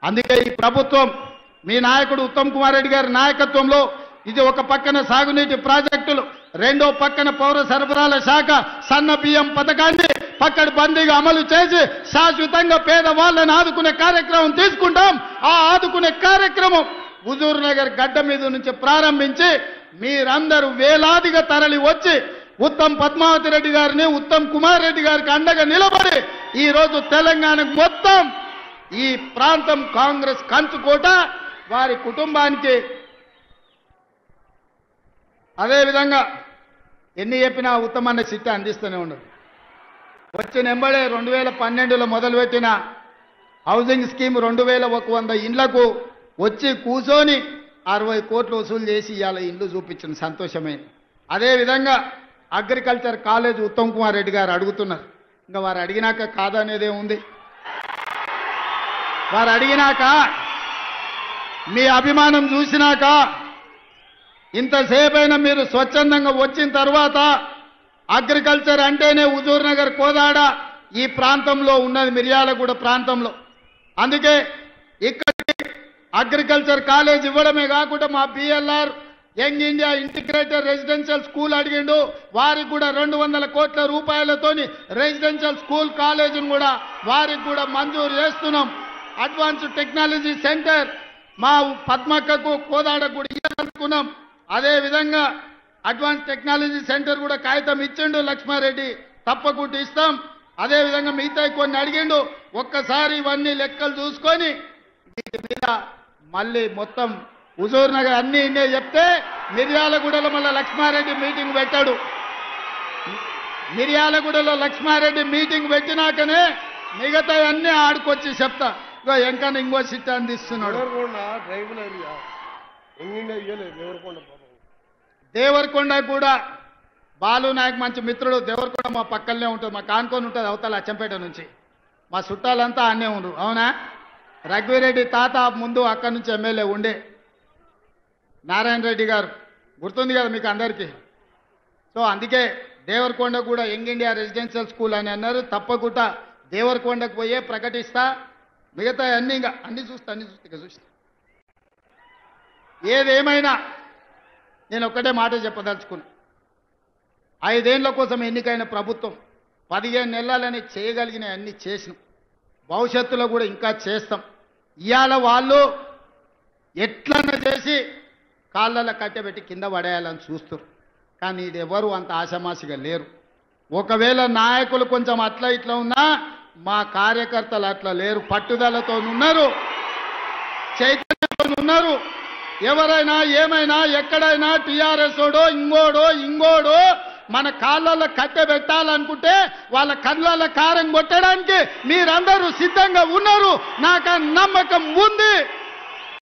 అందుకే ఈ ప్రభుత్వం మీ నాయకుడు ఉత్తమ్ కుమార్ రెడ్డి గారి నాయకత్వంలో ఇది ఒక పక్కన సాగునీటి ప్రాజెక్టులు, రెండో పక్కన పౌర సరఫరాల శాఖ సన్న బియ్యం పథకాన్ని పకడ్బందీగా అమలు చేసి శాశ్వతంగా పేదవాళ్ళని ఆదుకునే కార్యక్రమం తీసుకుంటాం. ఆ ఆదుకునే కార్యక్రమం హుజూర్ నగర్ గడ్డ మీద నుంచి ప్రారంభించి మీరందరూ వేలాదిగా తరలి వచ్చి ఉత్తమ్ పద్మావతి రెడ్డి గారిని ఉత్తమ్ కుమార్ రెడ్డి గారికి అండగా నిలబడి ఈ రోజు తెలంగాణకు మొత్తం ఈ ప్రాంతం కాంగ్రెస్ కంచుకోట, వారి కుటుంబానికి అదేవిధంగా ఎన్ని చెప్పినా ఉత్తమన్న సిట్ అందిస్తూనే ఉండదు. వచ్చిన ఎంబడే 2012లో మొదలుపెట్టిన హౌసింగ్ స్కీమ్ 2100 ఇండ్లకు వచ్చి కూర్చొని 60 కోట్లు వసూలు చేసి ఇవాళ ఇండ్లు చూపించిన సంతోషమైంది. అదేవిధంగా అగ్రికల్చర్ కాలేజ్ ఉత్తమ్ కుమార్ రెడ్డి గారు అడుగుతున్నారు. ఇంకా వారు అడిగినాక కాదనేదే ఉంది. వారు అడిగినాక మీ అభిమానం చూసినాక ఇంతసేపైనా మీరు స్వచ్ఛందంగా వచ్చిన తర్వాత అగ్రికల్చర్ అంటేనే హుజూర్ నగర్ కోదాడ ఈ ప్రాంతంలో ఉన్నది, మిర్యాలగూడ ప్రాంతంలో. అందుకే ఇక్కడికి అగ్రికల్చర్ కాలేజ్ ఇవ్వడమే కాకుండా మా BLR young India integrated residential school అడిగిండు. వారికి కూడా 200 కోట్ల రూపాయలతోని రెసిడెన్షియల్ స్కూల్ కాలేజీని కూడా వారికి కూడా మంజూరు చేస్తున్నాం. అడ్వాన్స్డ్ టెక్నాలజీ సెంటర్ మా పద్మక్కకు కోదాడకు కూడా ఇవ్వాలనుకున్నాం. అదేవిధంగా అడ్వాన్స్ టెక్నాలజీ సెంటర్ కూడా కాగితం ఇచ్చిండు లక్ష్మారెడ్డి, తప్పకుండా ఇస్తాం. అదేవిధంగా మిగతా కొన్ని అడిగిండు. ఒక్కసారి ఇవన్నీ లెక్కలు చూసుకొని వీటి మీద మళ్ళీ మొత్తం హుజూర్ నగర్ అన్ని ఇన్నే చెప్తే మిర్యాలగూడలో మళ్ళీ లక్ష్మారెడ్డి మీటింగ్ పెట్టాడు. మిర్యాలగూడలో లక్ష్మారెడ్డి మీటింగ్ పెట్టినాకనే మిగతా అన్నీ ఆడుకొచ్చి చెప్తా. ఇంకా ఇంకో సిట్ అందిస్తున్నాడు. దేవరకొండ కూడా బాలు నాయక్ మంచి మిత్రుడు. దేవరకొండ మా పక్కనే ఉంటుంది, మా కానుకొని ఉంటుంది అవతల అచ్చంపేట నుంచి. మా చుట్టాలంతా అన్నే ఉండు. అవునా? రఘువీరెడ్డి తాత ముందు అక్కడి నుంచి ఎమ్మెల్యే ఉండే నారాయణ రెడ్డి గారు గుర్తుంది కదా మీకు అందరికీ. సో అందుకే దేవరకొండ కూడా యంగ్ ఇండియా రెసిడెన్షియల్ స్కూల్ అని అన్నారు. తప్పకుండా దేవరకొండకు పోయే ప్రకటిస్తా. మిగతా అన్నీ ఇంకా అన్నీ చూస్తా చూస్తా. ఏదేమైనా నేను ఒక్కటే మాట చెప్పదలుచుకున్నా. 5 ఏళ్ల కోసం ఎన్నికైన ప్రభుత్వం 15 నెలలని చేయగలిగిన అన్ని చేసినాం. భవిష్యత్తులో కూడా ఇంకా చేస్తాం. ఇవాళ వాళ్ళు ఎట్లన్నా చేసి కాళ్ళలో కట్టబెట్టి కింద పడేయాలని చూస్తారు. కానీ ఇది ఎవరు అంత ఆషామాషిగా లేరు. ఒకవేళ నాయకులు కొంచెం అట్లా ఇట్లా ఉన్నా మా కార్యకర్తలు అట్లా లేరు. పట్టుదలతో ఉన్నారు, చైతన్యంతో ఉన్నారు. ఎవరైనా ఏమైనా ఎక్కడైనా టీఆర్ఎస్ ఓడో ఇంగోడో మన కాళ్ళల్లో కట్టబెట్టాలనుకుంటే వాళ్ళ కళ్ళల్లో కారం కొట్టడానికి మీరందరూ సిద్ధంగా ఉన్నారు. నాకు నమ్మకం ఉంది.